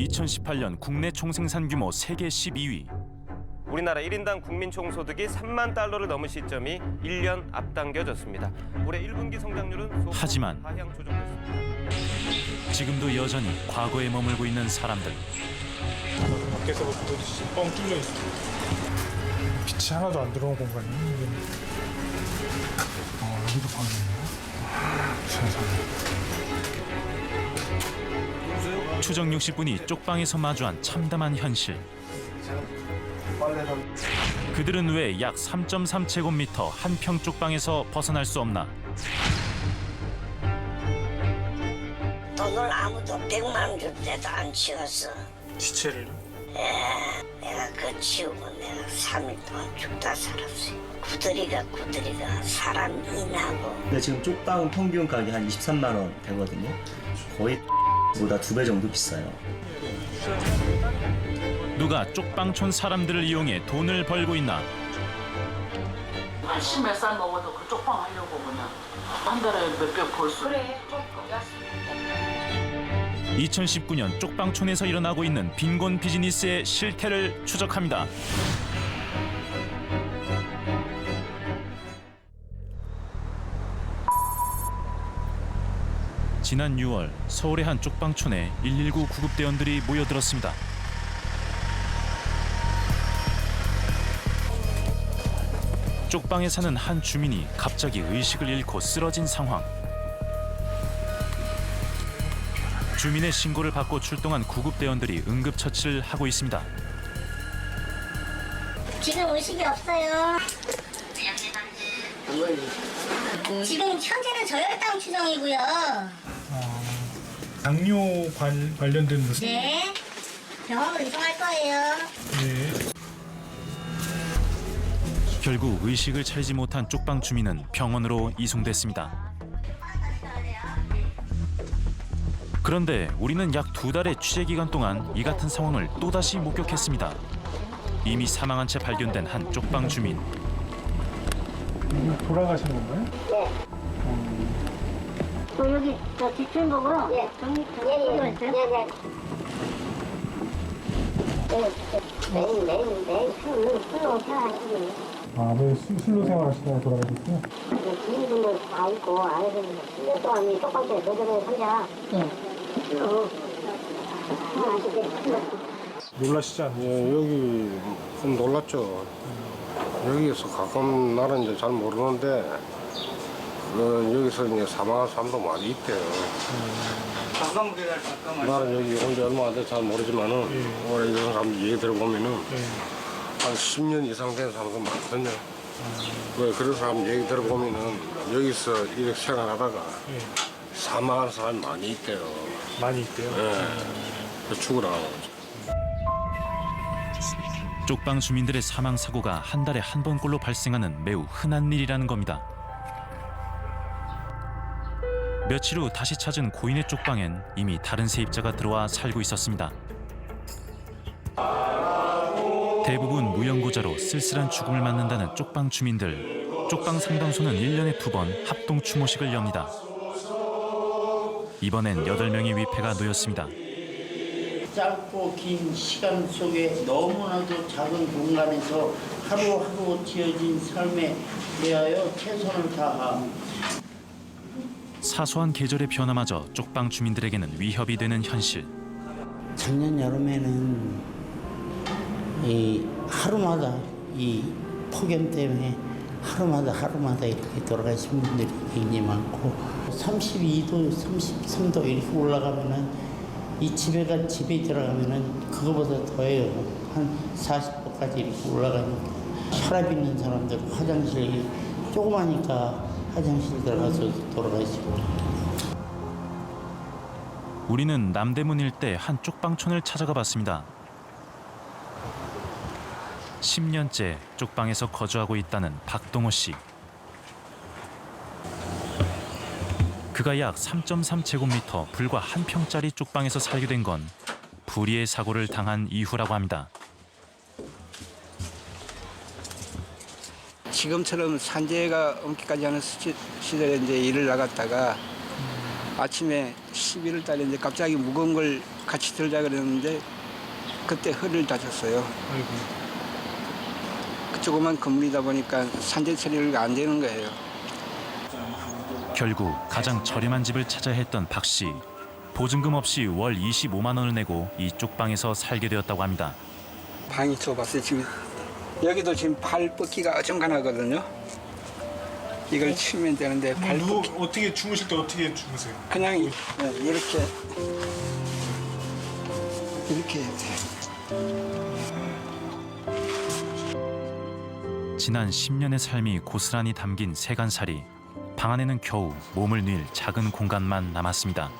2018년 국내 총생산 규모 세계 12위. 우리나라 1인당 국민 총소득이 3만 달러를 넘은 시점이 1년 앞당겨졌습니다. 올해 1분기 성장률은 하지만 하향 조정됐습니다. 지금도 여전히 과거에 머물고 있는 사람들. 밖에서부터 뻥 뚫려 있어. 빛이 하나도 안 들어온 공간이 여기는. 여기도 방이네요. 세상에. 추정 60분이 쪽방에서 마주한 참담한 현실. 그들은 왜 약 3.3제곱미터 한 평 쪽방에서 벗어날 수 없나? 돈을 아무도 100만 원 줄 때도 안 치웠어. 시체를? 내가 그 치우고 내가 3일 동안 죽다 살았어요. 구더리가 사람이 나고. 근데 지금 쪽방 평균 가격이 한 23만 원 되거든요. 거의 보다 2배 정도 비싸요. 누가 쪽방촌 사람들을 이용해 돈을 벌고 있나? 한 10몇 살 먹어도 그 쪽방 하려고 그냥 한 달에 몇백 벌 수. 그래, 조금. 2019년 쪽방촌에서 일어나고 있는 빈곤 비즈니스의 실태를 추적합니다. 지난 6월 서울의 한 쪽방촌에 119 구급대원들이 모여들었습니다. 쪽방에 사는 한 주민이 갑자기 의식을 잃고 쓰러진 상황. 주민의 신고를 받고 출동한 구급대원들이 응급처치를 하고 있습니다. 지금 의식이 없어요. 지금 현재는 저혈당 추정이고요. 당뇨 관련된 무슨? 네. 병원으로 이송할 거예요. 네. 결국 의식을 차리지 못한 쪽방 주민은 병원으로 이송됐습니다. 그런데 우리는 약 2달의 취재 기간 동안 이 같은 상황을 또다시 목격했습니다. 이미 사망한 채 발견된 한 쪽방 주민. 돌아가신 건가요? 또 여기 저 뒷편복으로 정리했어요? 매일 술로 생활하시고. 매일 술로 생활하시다가 돌아가셨어요? 주민분들 다 있고 안에서는 10년 동안 이 쪽방촌에 노점에 살자. 놀라시지 않나요? 예, 여기 좀 놀랐죠. 여기에서 가까운 나라는 이제 잘 모르는데 여기서 이제 사망한 사람도 많이 있대요. 나는 여기 온 지 얼마 안 돼서 잘 모르지만은 올해 이런 사람 얘기 들어보면은 한 10년 이상 된 사람도 많거든요. 왜 그런 사람 얘기 들어보면은 여기서 이렇게 생활하다가 사망한 사람이 많이 있대요. 많이 있대요. 예, 죽으라고. 쪽방 주민들의 사망 사고가 한 달에 한 번꼴로 발생하는 매우 흔한 일이라는 겁니다. 며칠 후 다시 찾은 고인의 쪽방엔 이미 다른 세입자가 들어와 살고 있었습니다. 대부분 무연고자로 쓸쓸한 죽음을 맞는다는 쪽방 주민들. 쪽방 상담소는 1년에 2번 합동 추모식을 엽니다. 이번엔 8명의 위패가 놓였습니다. 짧고 긴 시간 속에 너무나도 작은 공간에서 하루하루 지어진 삶에 대하여 최선을 다함. 사소한 계절의 변화마저 쪽방 주민들에게는 위협이 되는 현실. 작년 여름에는 이 하루마다 이 폭염 때문에 하루마다 이렇게 돌아가신 분들이 굉장히 많고 32도, 33도 이렇게 올라가면은 이 집에 들어가면은 그거보다 더해요. 한 40도까지 이렇게 올라가니까 혈압 있는 사람들 화장실 조그마니까 화장실 들어가서 돌아가시고. 우리는 남대문 일대 한 쪽방촌을 찾아가 봤습니다. 10년째 쪽방에서 거주하고 있다는 박동호 씨. 그가 약 3.3제곱미터 불과 한 평짜리 쪽방에서 살게 된 건 불의의 사고를 당한 이후라고 합니다. 지금처럼 산재가 엄기까지 하는 시절에 이제 일을 나갔다가 아침에 11월 달에 이제 갑자기 무거운 걸 같이 들자 그랬는데 그때 허리를 다쳤어요. 아이고. 그 조그만 건물이다 보니까 산재 처리가 안 되는 거예요. 결국 가장 저렴한 집을 찾아야 했던 박 씨. 보증금 없이 월 25만 원을 내고 이 쪽방에서 살게 되었다고 합니다. 방이 좁았어요. 지금 여기도 지금 발 뻗기가 어중간하거든요. 이걸 치면 되는데 발 뻗기 어떻게 주무실 때 어떻게 주무세요? 그냥 이렇게 해야 돼요. 지난 10년의 삶이 고스란히 담긴 세간살이. 방 안에는 겨우 몸을 뉘을 작은 공간만 남았습니다.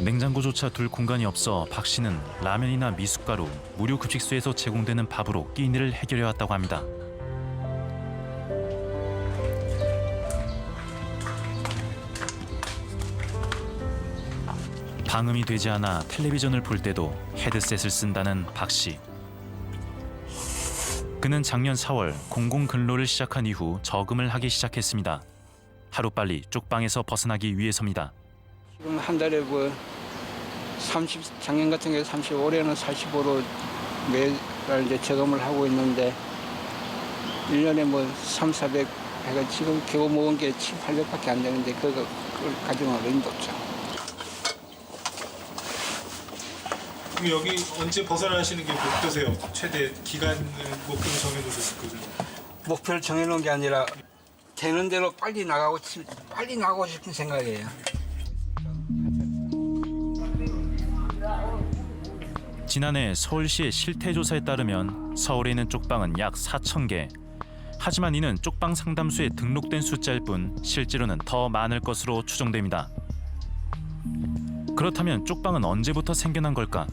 냉장고조차 둘 공간이 없어 박 씨는 라면이나 미숫가루, 무료 급식소에서 제공되는 밥으로 끼니를 해결해 왔다고 합니다. 방음이 되지 않아 텔레비전을 볼 때도 헤드셋을 쓴다는 박 씨. 그는 작년 4월 공공 근로를 시작한 이후 저금을 하기 시작했습니다. 하루빨리 쪽방에서 벗어나기 위해서입니다. 지금 한 달에 뭐 30, 작년 같은 경우에 30, 올해는 45로 매달 이제 저금을 하고 있는데 1년에 뭐 3, 400 해가 지금 겨우 모은 게 7, 800밖에 안 되는데 그걸 가져갈 의미도 없죠. 그럼 여기 언제 벗어나시는 게 목표세요? 최대 기간을 목표로 정해놓으셨을 거죠? 목표를 정해놓은 게 아니라 되는 대로 빨리 나가고 싶은 생각이에요. 지난해 서울시의 실태조사에 따르면 서울에 있는 쪽방은 약 4,000개. 하지만 이는 쪽방 상담소에 등록된 숫자일 뿐 실제로는 더 많을 것으로 추정됩니다. 그렇다면 쪽방은 언제부터 생겨난 걸까?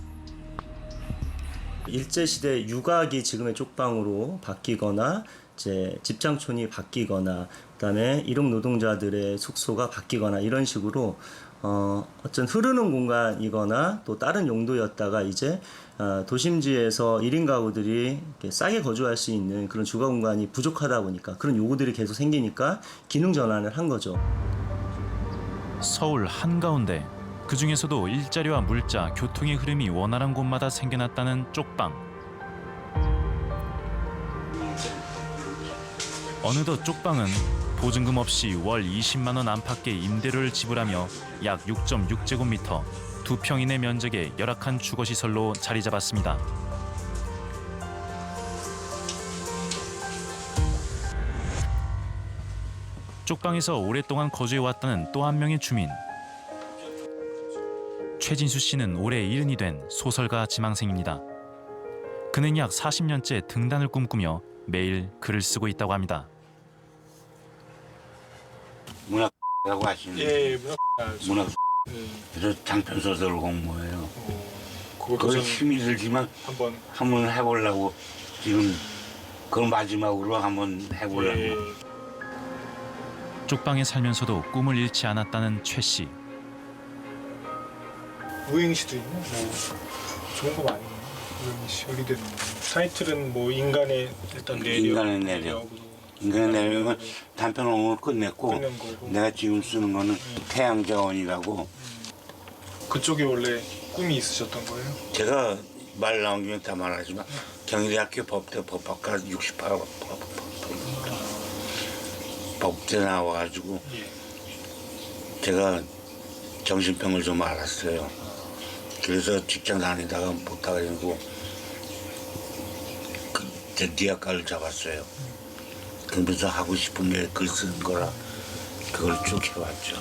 일제시대 유각이 지금의 쪽방으로 바뀌거나 이제 집장촌이 바뀌거나 그다음에 일용 노동자들의 숙소가 바뀌거나 이런 식으로 어떤 흐르는 공간이거나 또 다른 용도였다가 이제 도심지에서 1인 가구들이 이렇게 싸게 거주할 수 있는 그런 주거 공간이 부족하다 보니까 그런 요구들이 계속 생기니까 기능 전환을 한 거죠. 서울 한가운데 그 중에서도 일자리와 물자, 교통의 흐름이 원활한 곳마다 생겨났다는 쪽방. 어느덧 쪽방은 보증금 없이 월 20만 원 안팎의 임대료를 지불하며 약 6.6제곱미터, 2평 이내 면적의 열악한 주거시설로 자리 잡았습니다. 쪽방에서 오랫동안 거주해왔다는 또 한 명의 주민. 최진수 씨는 올해 70이 된 소설가 지망생입니다. 그는 약 40년째 등단을 꿈꾸며 매일 글을 쓰고 있다고 합니다. 문학이라고 하시는데 예, 문학 그래서 장편 소설을 공부해요. 그것도 그걸 좀 힘이 들지만 한번 해보려고 지금 그걸 마지막으로 한번 해보려고. 예. 쪽방에 살면서도 꿈을 잃지 않았다는 최 씨. 우행시도 있네. 뭐 좋은 거 많이. 우행시 여기 되는 타이틀은 뭐 인간의 일단 내력. 인간의 내력. 인간의 내력은 단편 오늘 끝냈고 내가 지금 쓰는 거는 태양자원이라고. 그쪽에 원래 꿈이 있으셨던 거예요? 제가 말 나온 김에 다 말하지만 경희대학교 법대 법학과 68 법대 나와가지고 제가 정신병을 좀 앓았어요. 그래서 직장 다니다가 못하게 되고 제 대학가를 잡았어요. 그러면서 하고 싶은 게 글 쓰는 거라 그걸 쭉 해왔죠.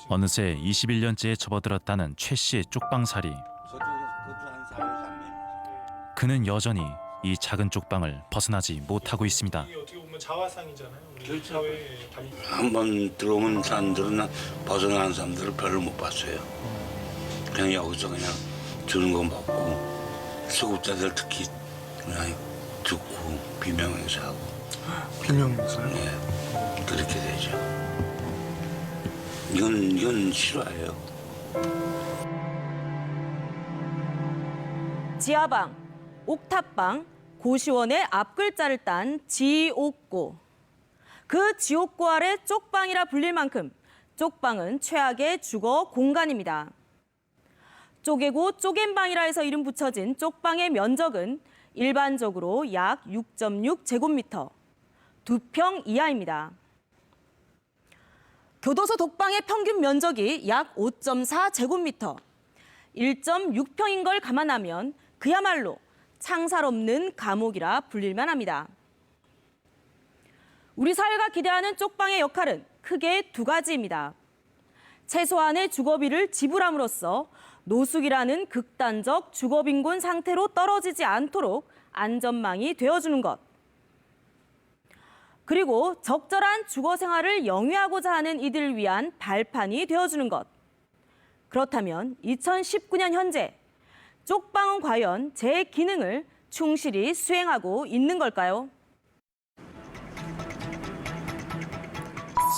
어느새 21년째에 접어들었다는 최 씨의 쪽방살이. 그는 여전히 이 작은 쪽방을 벗어나지 못하고 있습니다. 이게 어떻게 보면 자화상이잖아요. 우리 그렇죠. 사회에 한번 들어오는 사람들은 벗어나는 사람들을 별로 못 봤어요. 그냥 여기서 그냥 주는 거 먹고 수급자들 특히 그냥 듣고 비명행사 하고. 비명사요? 예, 그렇게 되죠. 이건 실화예요. 지하방, 옥탑방, 고시원의 앞글자를 딴 지옥고. 그 지옥고 아래 쪽방이라 불릴 만큼 쪽방은 최악의 주거 공간입니다. 쪼개고 쪼갠방이라 해서 이름 붙여진 쪽방의 면적은 일반적으로 약 6.6제곱미터, 2평 이하입니다. 교도소 독방의 평균 면적이 약 5.4제곱미터, 1.6평인 걸 감안하면 그야말로 창살 없는 감옥이라 불릴만 합니다. 우리 사회가 기대하는 쪽방의 역할은 크게 두 가지입니다. 최소한의 주거비를 지불함으로써 노숙이라는 극단적 주거빈곤 상태로 떨어지지 않도록 안전망이 되어주는 것. 그리고 적절한 주거 생활을 영위하고자 하는 이들을 위한 발판이 되어주는 것. 그렇다면 2019년 현재 쪽방은 과연 제 기능을 충실히 수행하고 있는 걸까요?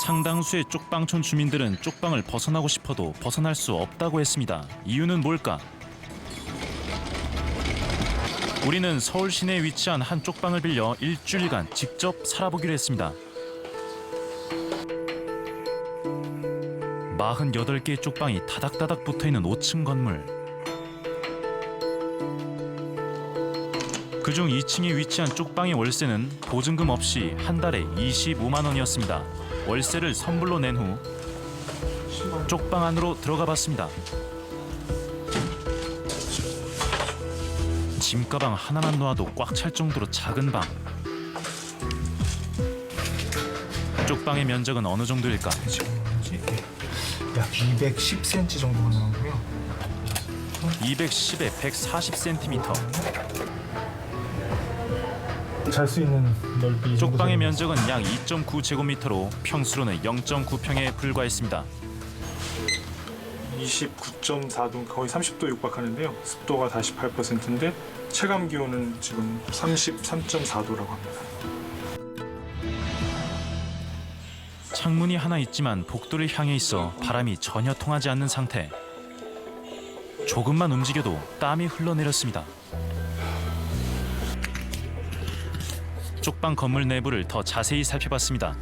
상당수의 쪽방촌 주민들은 쪽방을 벗어나고 싶어도 벗어날 수 없다고 했습니다. 이유는 뭘까? 우리는 서울 시내에 위치한 한 쪽방을 빌려 일주일간 직접 살아보기로 했습니다. 48개의 쪽방이 다닥다닥 붙어있는 5층 건물. 그중 2층에 위치한 쪽방의 월세는 보증금 없이 한 달에 25만 원이었습니다. 월세를 선불로 낸 후 쪽방 안으로 들어가 봤습니다. 짐가방 하나만 놓아도 꽉 찰 정도로 작은 방. 쪽방의 면적은 어느 정도일까? 약 210cm 정도가 나오고요. 210에 140cm. 잘 수 있는 넓이. 쪽방의 면적은 약 2.9제곱미터로 평수로는 0.9평에 불과했습니다. 29.4도, 거의 30도 육박하는데요. 습도가 48%인데 체감 기온은 지금 33.4도라고 합니다. 창문이 하나 있지만 복도를 향해 있어 바람이 전혀 통하지 않는 상태. 조금만 움직여도 땀이 흘러내렸습니다. 쪽방 건물 내부를 더 자세히 살펴봤습니다.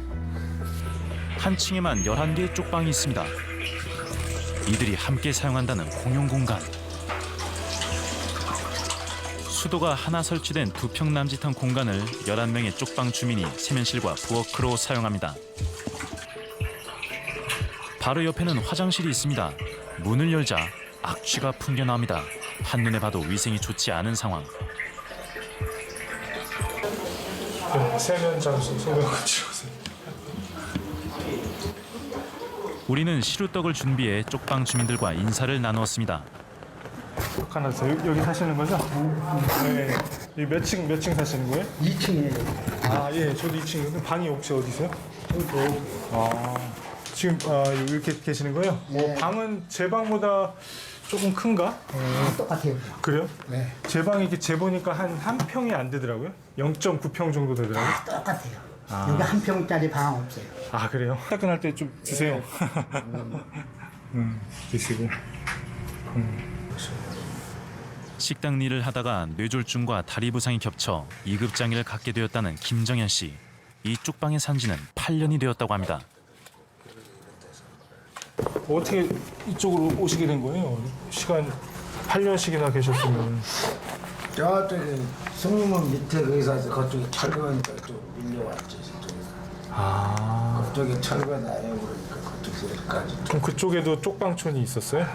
한 층에만 11개의 쪽방이 있습니다. 이들이 함께 사용한다는 공용 공간. 수도가 하나 설치된 2평 남짓한 공간을 11명의 쪽방 주민이 세면실과 부엌으로 사용합니다. 바로 옆에는 화장실이 있습니다. 문을 열자 악취가 풍겨나옵니다. 한눈에 봐도 위생이 좋지 않은 상황. 세면 장수 소변을 치우세요. 우리는 시루떡을 준비해 쪽방 주민들과 인사를 나누었습니다. 하나 더. 여기 사시는 거죠? 네. 여기 몇 층 사시는 거예요? 2층이에요. 아, 예, 저도 2층이요. 방이 혹시 어디세요? 지금 이렇게 계시는 거예요? 네. 방은 제 방보다 조금 큰가? 똑같아요. 그래요? 네. 제 방이 이렇게 재보니까 한 평이 안 되더라고요. 0.9평 정도 되더라고요. 똑같아요. 여기 한 평짜리 방 없어요. 아, 그래요? 따끈할 때 좀 드세요. 드시고. 식당 일을 하다가 뇌졸중과 다리 부상이 겹쳐 2급 장애를 갖게 되었다는 김정현 씨. 이 쪽방에 산 지는 8년이 되었다고 합니다. 어떻게 이쪽으로 오시게 된 거예요? 시간 8년씩이나 계셨으면. 저쪽에 승림원 밑에 거기서 그쪽에 철거하니까 또 밀려왔지. 저쪽에서. 그쪽에 철거다 해버리니까 그쪽에서 여기까지. 그럼 그쪽에도 쪽방촌이 있었어요?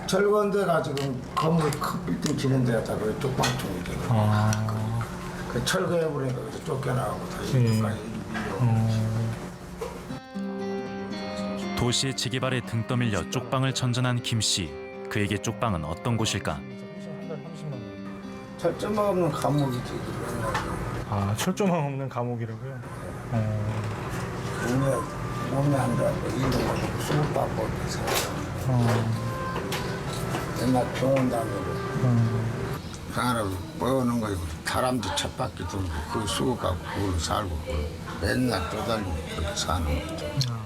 철거한데가 지금 건물 큰 빌딩 지는 데가 다 거기 쪽방촌이 되거든요. 그 철거해버리니까 그래서 쫓겨나가고 다 여기까지 밀려왔지. 도시의 재개발에 등 떠밀려 쪽방을 전전한 김 씨. 그에게 쪽방은 어떤 곳일까? 철조망 없는 감옥이지. 아, 철조망 없는 감옥이라고요? 몸에 안 좋아서 이동하고 수급받고 있어서 옛날 병원 다니고 사람 뻗는 거 사람도 쳇바퀴 돌고 그 수급하고 그걸로 살고 맨날 떠다니고 그렇게 사는 거죠.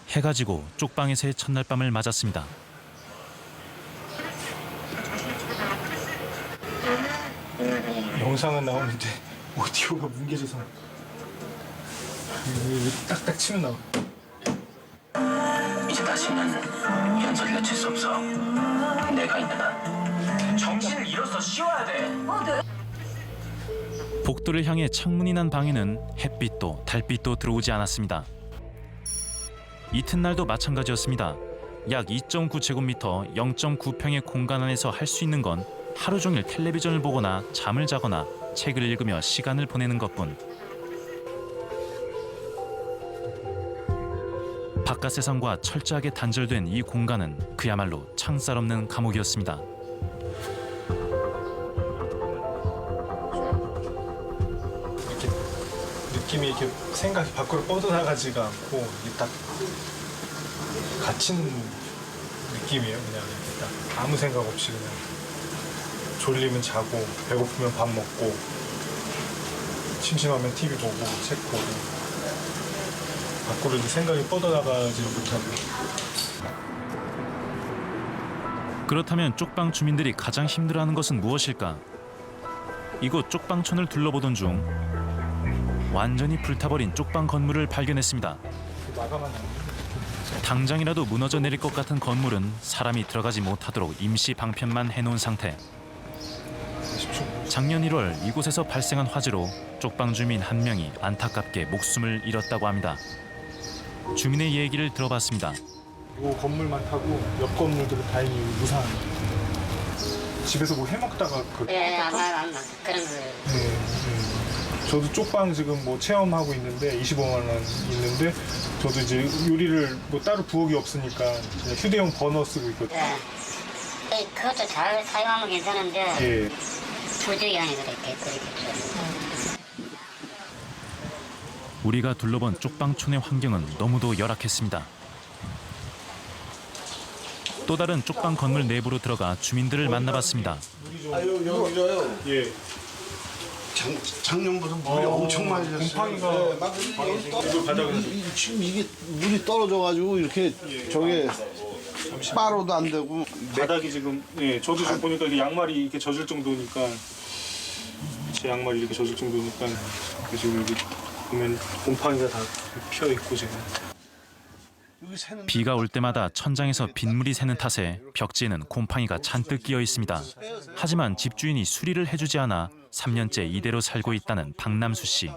해가 지고 쪽방에서의 첫날 밤을 맞았습니다. 영상은 나오는데 오디오가 뭉개져서 딱딱 치면 나와. 이제 다시는 현석이가 칠 수 없어. 내가 있는 한 정신을 잃어서 쉬어야 돼. 복도를 향해 창문이 난 방에는 햇빛도 달빛도 들어오지 않았습니다. 이튿날도 마찬가지였습니다. 약 2.9제곱미터 0.9평의 공간 안에서 할 수 있는 건 하루 종일 텔레비전을 보거나 잠을 자거나 책을 읽으며 시간을 보내는 것뿐. 바깥 세상과 철저하게 단절된 이 공간은 그야말로 창살 없는 감옥이었습니다. 이렇게 느낌이 이렇게 생각이 밖으로 뻗어나가지가 않고 이게 딱 갇힌 느낌이에요. 그냥 딱 아무 생각 없이 그냥 졸리면 자고 배고프면 밥 먹고 심심하면 TV 보고 책 보고 밖으로 이제 생각이 뻗어나가지 못하고. 그렇다면 쪽방 주민들이 가장 힘들어하는 것은 무엇일까? 이곳 쪽방촌을 둘러보던 중 완전히 불타버린 쪽방 건물을 발견했습니다. 당장이라도 무너져 내릴 것 같은 건물은 사람이 들어가지 못하도록 임시 방편만 해놓은 상태. 작년 1월 이곳에서 발생한 화재로 쪽방 주민 한 명이 안타깝게 목숨을 잃었다고 합니다. 주민의 얘기를 들어봤습니다. 이 건물만 타고 옆 건물들은 다행히 무사한. 집에서 뭐 해먹다가 안 그런 거예요. 저도 쪽방 지금 뭐 체험하고 있는데 25만 원 있는데 저도 이제 요리를 뭐 따로 부엌이 없으니까 그냥 휴대용 버너 쓰고 있거든요. 네. 그것도 잘 사용하면 괜찮은데 예. 부지런히 그렇게. 우리가 둘러본 쪽방촌의 환경은 너무도 열악했습니다. 또 다른 쪽방 건물 내부로 들어가 주민들을 만나봤습니다. 여기가요. 예. 작년부터 물이 엄청 많이 졌어요. 곰팡이가 지금 이게 물이 떨어져가지고 이렇게 저게 빠로도 안 되고 바닥이 지금 예 저도 지금 보니까 이게 양말이 이렇게 젖을 정도니까 제 양말이 이렇게 젖을 정도니까 지금 여기 보면 곰팡이가 다 피어 있고 지금. 비가 올 때마다 천장에서 빗물이 새는 탓에 벽지에는 곰팡이가 잔뜩 끼어 있습니다. 하지만 집주인이 수리를 해주지 않아 3년째 이대로 살고 있다는 박남수 씨.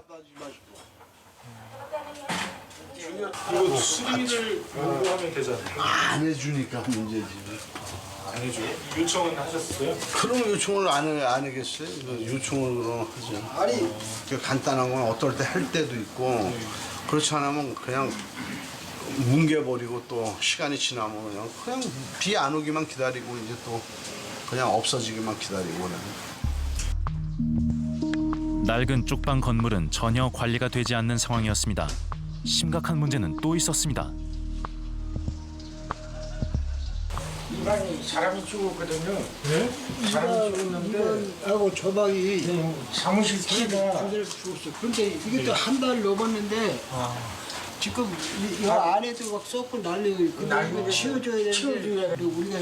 이거 수리를 요구하면 되잖아요. 안 해주니까 문제지. 안 해줘요? 요청은 하셨어요? 그럼 요청을 안 하겠어요? 요청을 그럼 하죠. 아니 간단한 건 어떨 때 할 때도 있고 그렇지 않으면 그냥 뭉개버리고 또 시간이 지나면 그냥 비 안 오기만 기다리고 이제 또 그냥 없어지기만 기다리고 그냥. 낡은 쪽방 건물은 전혀 관리가 되지 않는 상황이었습니다. 심각한 문제는 또 있었습니다. 이 방이 사람이 죽었거든요. 네? 사람이 죽었는데 이거하고 저 방이 사무실 키가 죽었어. 근데 이것도 한 달 넘었는데 지금 이 안에도 막 썩고 난리고 근데 이거 치워줘야 되는데 우리가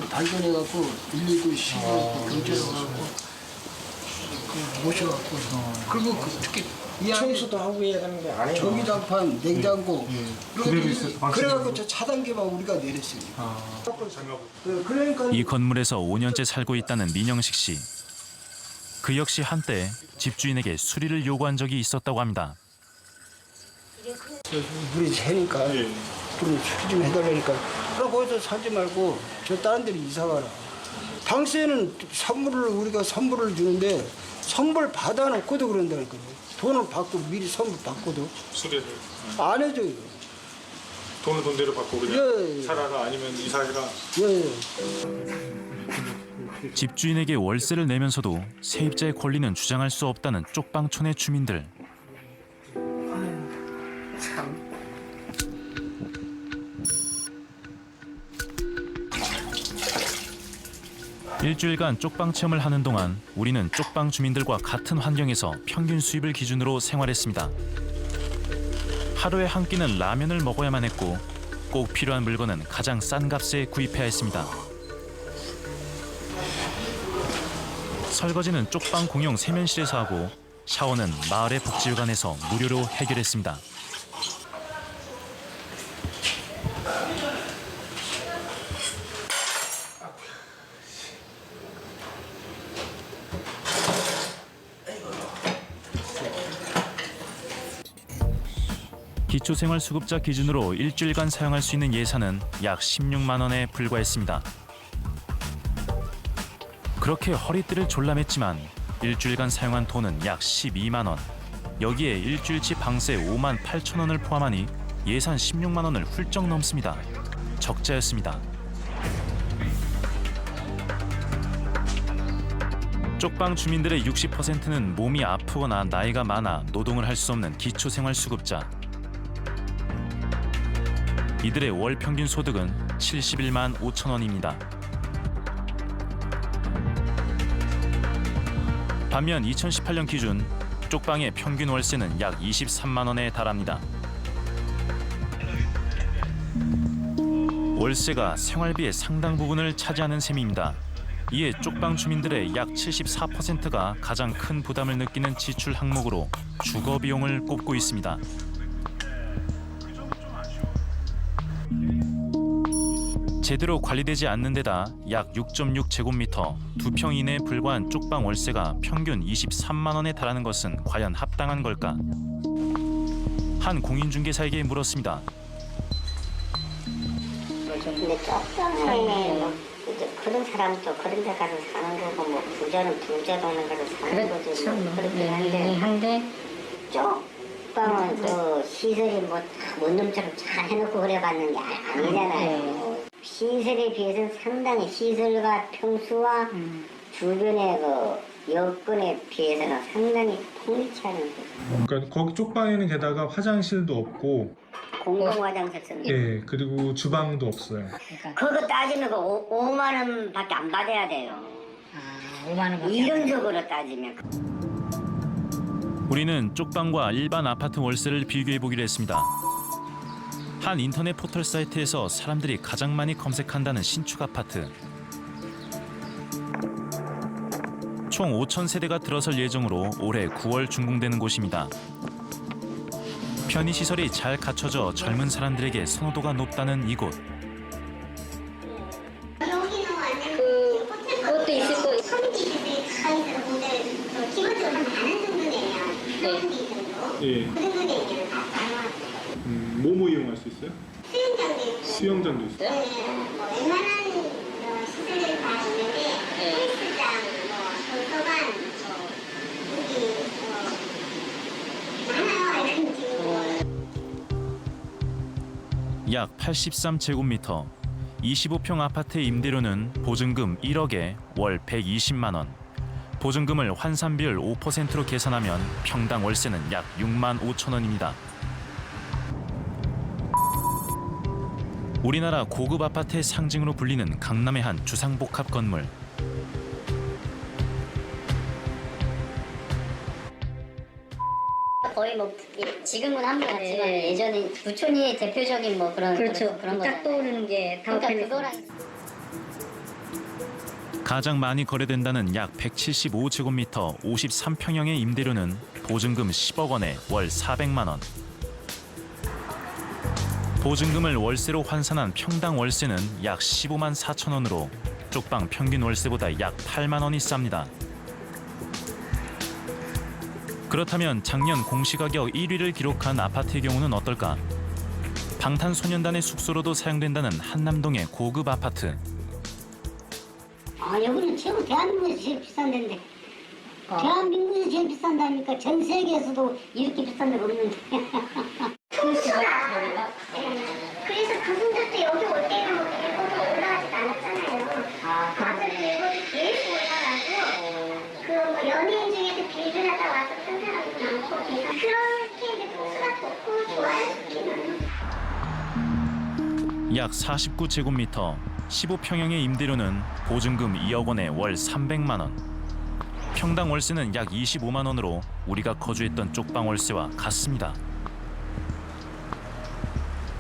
발견해갖고 119 신고 경찰로 가고 모셔갖고 그리고 특히 이 청소도 하고 해야 되는데 안 해요. 전기장판, 냉장고 그래갖고 저 차단기만 우리가 내렸어요. 그러니까 이 건물에서 5년째 살고 있다는 민영식 씨. 그 역시 한때 집주인에게 수리를 요구한 적이 있었다고 합니다. 물이 새니까 좀 수리 좀 해달라니까 그럼 거기서 살지 말고 저 다른 데로 이사 가라. 당시에는 우리가 선물을 주는데 선물 받아놓고도 그런다니까요. 돈을 받고 미리 선물 받고도 수리를 안 해줘요. 돈을 돈대로 받고 그냥 예. 살아라 아니면 이사해라. 예. 집주인에게 월세를 내면서도 세입자의 권리는 주장할 수 없다는 쪽방촌의 주민들. 일주일간 쪽방 체험을 하는 동안 우리는 쪽방 주민들과 같은 환경에서 평균 수입을 기준으로 생활했습니다. 하루에 한 끼는 라면을 먹어야만 했고 꼭 필요한 물건은 가장 싼 값에 구입해야 했습니다. 설거지는 쪽방 공용 세면실에서 하고 샤워는 마을의 복지회관에서 무료로 해결했습니다. 기초생활수급자 기준으로 일주일간 사용할 수 있는 예산은 약 16만 원에 불과했습니다. 그렇게 허리띠를 졸라맸지만 일주일간 사용한 돈은 약 12만 원. 여기에 일주일치 방세 5만 8천 원을 포함하니 예산 16만 원을 훌쩍 넘습니다. 적자였습니다. 쪽방 주민들의 60%는 몸이 아프거나 나이가 많아 노동을 할 수 없는 기초생활수급자. 이들의 월 평균 소득은 71만 5천 원입니다. 반면 2018년 기준 쪽방의 평균 월세는 약 23만 원에 달합니다. 월세가 생활비의 상당 부분을 차지하는 셈입니다. 이에 쪽방 주민들의 약 74%가 가장 큰 부담을 느끼는 지출 항목으로 주거 비용을 꼽고 있습니다. 제대로 관리되지 않는 데다 약 6.6제곱미터, 2평 이내에 불과한 쪽방 월세가 평균 23만 원에 달하는 것은 과연 합당한 걸까? 한 공인중개사에게 물었습니다. 근데 쪽방에 뭐 그런 사람도 그런 데 가서 사는 거고 뭐 부자는 부자 동네 가서 사는 거지 뭐 그렇긴 한데 쪽방은 또 시설이 뭐 원룸처럼 잘 해놓고 그래 받는 게 아니잖아요. 시설에 비해서는 상당히 시설과 평수와 주변의 그 여건에 비해서는 상당히 통일치 않은 거죠. 그러니까 거기 쪽방에는 게다가 화장실도 없고 공공 화장실 예, 그리고 주방도 없어요. 그거 따지면 그 5만 원밖에 안 받아야 돼요. 5만 원밖에 이론적으로 따지면. 우리는 쪽방과 일반 아파트 월세를 비교해 보기로 했습니다. 한 인터넷 포털 사이트에서 사람들이 가장 많이 검색한다는 신축 아파트. 총 5,000세대가 들어설 예정으로 올해 9월 준공되는 곳입니다. 편의시설이 잘 갖춰져 젊은 사람들에게 선호도가 높다는 이곳. 그것도 있을 거예요. 선기들이 다 있어서 근데 기본적으로 한 반은 정도네요. 수영기 정도. 예. 그 정도 얘기를 다 나와요. 뭐뭐 이용할 수 있어요? 수영장도 있고. 수영장도 있어요? 네, 뭐 웬만한 시설들이 다 있는데 헬스장, 뭐 도서관, 약 83제곱미터, 25평 아파트의 임대료는 보증금 1억에 월 120만 원. 보증금을 환산비율 5%로 계산하면 평당 월세는 약 6만 5천 원입니다. 우리나라 고급 아파트의 상징으로 불리는 강남의 한 주상복합 건물. 거의 뭐 지금은 한 번 같지만 예전에 부촌이 대표적인 뭐 그런 그런 거 딱 떠오르는 게 그러니까 그거랑 가장 많이 거래된다는 약 175제곱미터 53평형의 임대료는 보증금 10억 원에 월 400만 원. 보증금을 월세로 환산한 평당 월세는 약 15만 4천 원으로 쪽방 평균 월세보다 약 8만 원이 쌉니다. 그렇다면 작년 공시가격 1위를 기록한 아파트의 경우는 어떨까? 방탄소년단의 숙소로도 사용된다는 한남동의 고급 아파트. 여기는 최고 대한민국에서 제일 비싼 데인데 대한민국에서 제일 비싼다니까 전 세계에서도 이렇게 비싼 데가 없는데 그래서 그분들도 여기 올 때는 뭐 일본으로 올라가지도 않았잖아요. 다들 일본이 계속 올라가고 그 연예인 중에도 빌드하다 와서 큰 사람도 많고 그렇게 이제 복수가 좋고 좋아요 좋기는. 약 49제곱미터, 15평형의 임대료는 보증금 2억 원에 월 300만 원. 평당 월세는 약 25만 원으로 우리가 거주했던 쪽방 월세와 같습니다.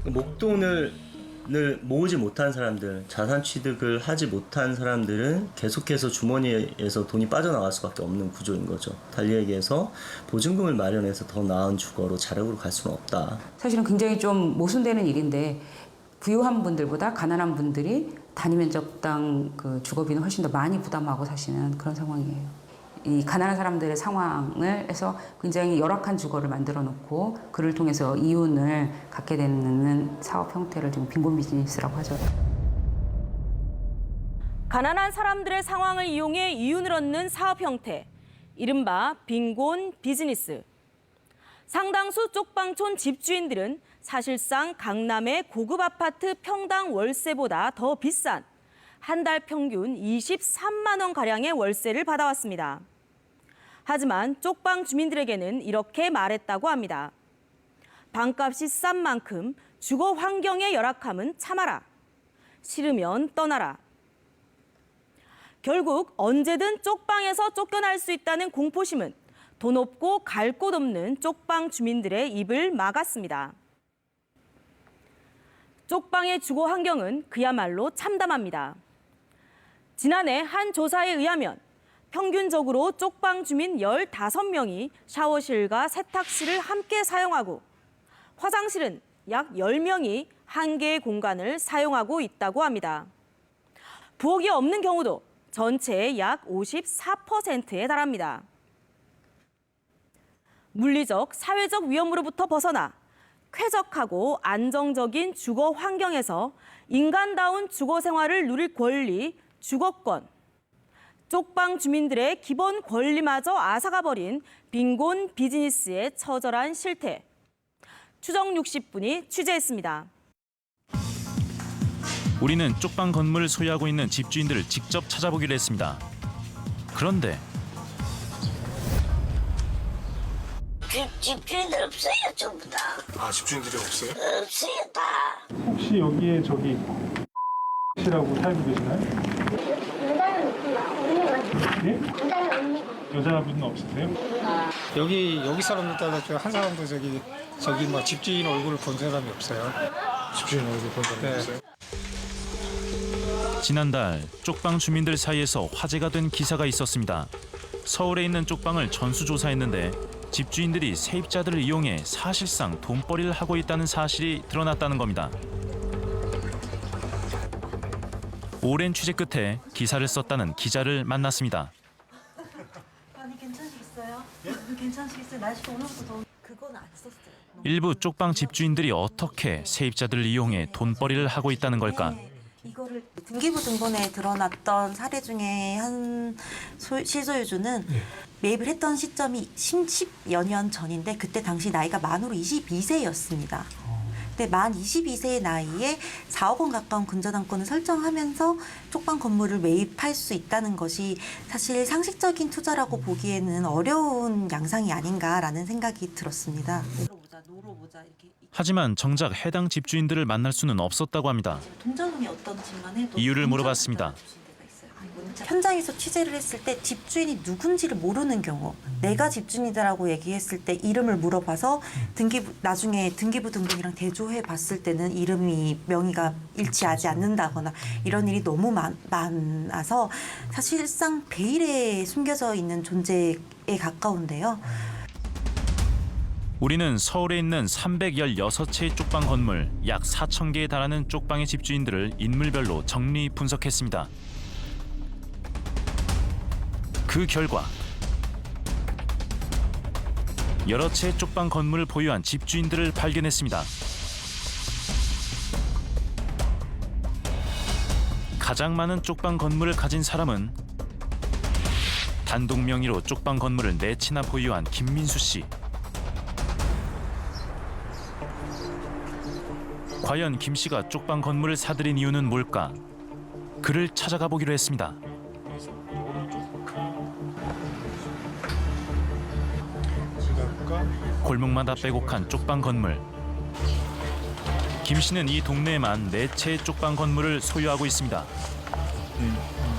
목돈을 자산을 모으지 못한 사람들, 자산 취득을 하지 못한 사람들은 계속해서 주머니에서 돈이 빠져나갈 수밖에 없는 구조인 거죠. 달리 얘기해서 보증금을 마련해서 더 나은 주거로 자력으로 갈 수는 없다. 사실은 굉장히 좀 모순되는 일인데 부유한 분들보다 가난한 분들이 단위 면적당 그 주거비는 훨씬 더 많이 부담하고 사시는 그런 상황이에요. 이 가난한 사람들의 상황을 해서 굉장히 열악한 주거를 만들어 놓고 그를 통해서 이윤을 갖게 되는 사업 형태를 지금 빈곤 비즈니스라고 하죠. 가난한 사람들의 상황을 이용해 이윤을 얻는 사업 형태, 이른바 빈곤 비즈니스. 상당수 쪽방촌 집주인들은 사실상 강남의 고급 아파트 평당 월세보다 더 비싼 한 달 평균 23만 원 가량의 월세를 받아왔습니다. 하지만 쪽방 주민들에게는 이렇게 말했다고 합니다. 방값이 싼 만큼 주거 환경의 열악함은 참아라. 싫으면 떠나라. 결국 언제든 쪽방에서 쫓겨날 수 있다는 공포심은 돈 없고 갈 곳 없는 쪽방 주민들의 입을 막았습니다. 쪽방의 주거 환경은 그야말로 참담합니다. 지난해 한 조사에 의하면 평균적으로 쪽방 주민 15명이 샤워실과 세탁실을 함께 사용하고 화장실은 약 10명이 한 개의 공간을 사용하고 있다고 합니다. 부엌이 없는 경우도 전체의 약 54%에 달합니다. 물리적, 사회적 위험으로부터 벗어나 쾌적하고 안정적인 주거 환경에서 인간다운 주거 생활을 누릴 권리, 주거권. 쪽방 주민들의 기본 권리마저 앗아가버린 빈곤 비즈니스의 처절한 실태. 추정 60분이 취재했습니다. 우리는 쪽방 건물을 소유하고 있는 집주인들을 직접 찾아보기로 했습니다. 그런데 집주인들 없어요, 전부 다. 아, 집주인들이 없어요? 없어요, 다. 혹시 여기에 저기 씨라고 살고 계시나요? 예? 여자분은 없으세요? 여기 사람들 따라 한 사람도 저기 뭐 집주인 얼굴을 본 사람이 없어요. 집주인 얼굴 본 사람이 없어요? 지난달 쪽방 주민들 사이에서 화제가 된 기사가 있었습니다. 서울에 있는 쪽방을 전수조사했는데 집주인들이 세입자들을 이용해 사실상 돈벌이를 하고 있다는 사실이 드러났다는 겁니다. 오랜 취재 끝에 기사를 썼다는 기자를 만났습니다. 아니 괜찮으시겠어요? 괜찮으시겠어요? 날씨가 오늘부터 더워. 그건 안 썼어요. 일부 쪽방 집주인들이 어떻게 세입자들을 이용해 돈벌이를 하고 있다는 걸까? 이거를 등기부 등본에 드러났던 사례 중에 한 실소유주는 매입을 했던 시점이 10여 년 전인데 그때 당시 나이가 만으로 22세였습니다. 근데 만 22세의 나이에 4억 원 가까운 근저당권을 설정하면서 쪽방 건물을 매입할 수 있다는 것이 사실 상식적인 투자라고 보기에는 어려운 양상이 아닌가라는 생각이 들었습니다. 하지만 정작 해당 집주인들을 만날 수는 없었다고 합니다. 동자금이 어떤지만 해도 이유를 물어봤습니다. 현장에서 취재를 했을 때 집주인이 누군지를 모르는 경우 내가 집주인이다라고 얘기했을 때 이름을 물어봐서 나중에 등기부 등본이랑 대조해 봤을 때는 이름이 명의가 일치하지 않는다거나 이런 일이 너무 많아서 사실상 베일에 숨겨져 있는 존재에 가까운데요. 우리는 서울에 있는 316채의 쪽방 건물 약 4,000개에 달하는 쪽방의 집주인들을 인물별로 정리 분석했습니다. 그 결과 여러 채의 쪽방 건물을 보유한 집주인들을 발견했습니다. 가장 많은 쪽방 건물을 가진 사람은 단독 명의로 쪽방 건물을 4채나 보유한 김민수 씨. 과연 김 씨가 쪽방 건물을 사들인 이유는 뭘까? 그를 찾아가 보기로 했습니다. 골목마다 빼곡한 쪽방 건물. 김 씨는 이 동네에만 4채의 쪽방 건물을 소유하고 있습니다.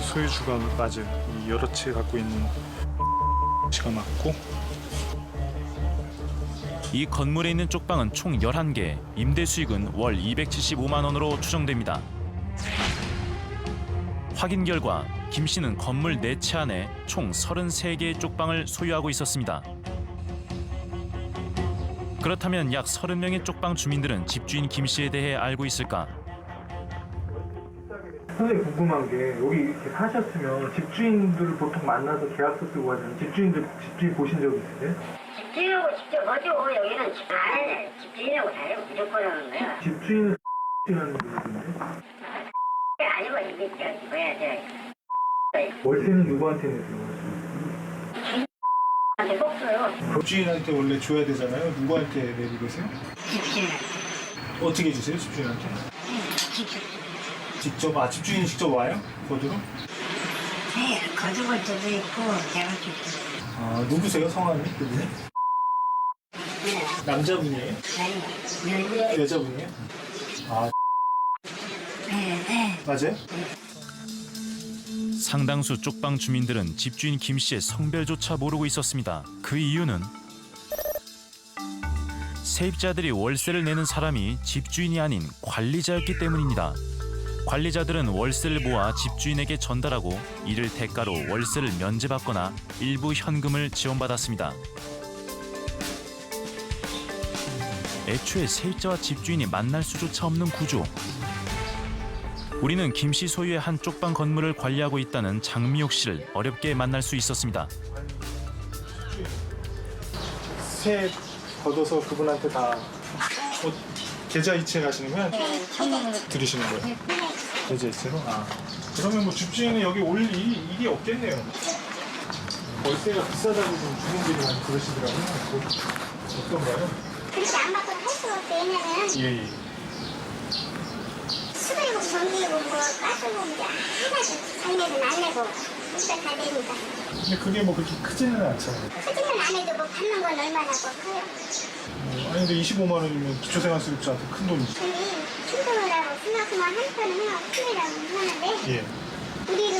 소유주가 맞아요. 여러 채 갖고 있는 씨가 맞고 이 건물에 있는 쪽방은 총 11개, 임대 수익은 월 275만 원으로 추정됩니다. 확인 결과 김 씨는 건물 4채 안에 총 33개의 쪽방을 소유하고 있었습니다. 그렇다면 약 30명의 쪽방 주민들은 집주인 김 씨에 대해 알고 있을까? 선생님 궁금한 게 여기 이렇게 사셨으면 집주인들을 보통 만나서 계약서 쓰고 하잖아요. 집주인 보신 적 있으세요? 집주인하고 직접 어쩌고 여기는 집 안에 집주인하고 다니고 무조건 하는 거야. 집주인은 X라는 분인데 아니고 이게 저기 뭐야 저 월세는 누구한테 내세요? 한테 꼭 써요. 집주인한테 원래 줘야 되잖아요. 누구한테 내고 계세요? 집주인. 어떻게 주세요, 집주인한테? 직접, 집주인이 직접 와요? 거주로? 네, 거주할 때도 있고 내가 좀. 누구세요, 성함이? 그분이? 남자분이에요? 아니, 여자분이에요? 네. 맞아요? 상당수 쪽방 주민들은 집주인 김 씨의 성별조차 모르고 있었습니다. 그 이유는 세입자들이 월세를 내는 사람이 집주인이 아닌 관리자였기 때문입니다. 관리자들은 월세를 모아 집주인에게 전달하고 이를 대가로 월세를 면제받거나 일부 현금을 지원받았습니다. 애초에 세입자와 집주인이 만날 수조차 없는 구조. 우리는 김 씨 소유의 한 쪽방 건물을 관리하고 있다는 장미옥 씨를 어렵게 만날 수 있었습니다. 세 걷어서 그분한테 다 계좌 이체하시는 거야? 드리시는 거예요? 계좌 이체로? 그러면 뭐 집주인은 여기 올 일이 없겠네요. 월세가 비싸다고 좀 주민들이 많이 그러시더라고요. 어떤가요? 그렇게 안 받고 할 수가 없어. 왜냐면 예. 수도이고 전기이고 뭐 가스고 이제 하나도 전기는 안 내고 일단 다 되니까. 근데 그게 뭐 그렇게 크지는 않잖아요. 크지는 안 해도 뭐 받는 건 얼마나 커요. 아니 근데 25만 원이면 기초생활수급자한테 큰 돈이지. 근데 충분하라고 스마트만 한 편은 그냥 큰일이라고 하는데 예. 우리도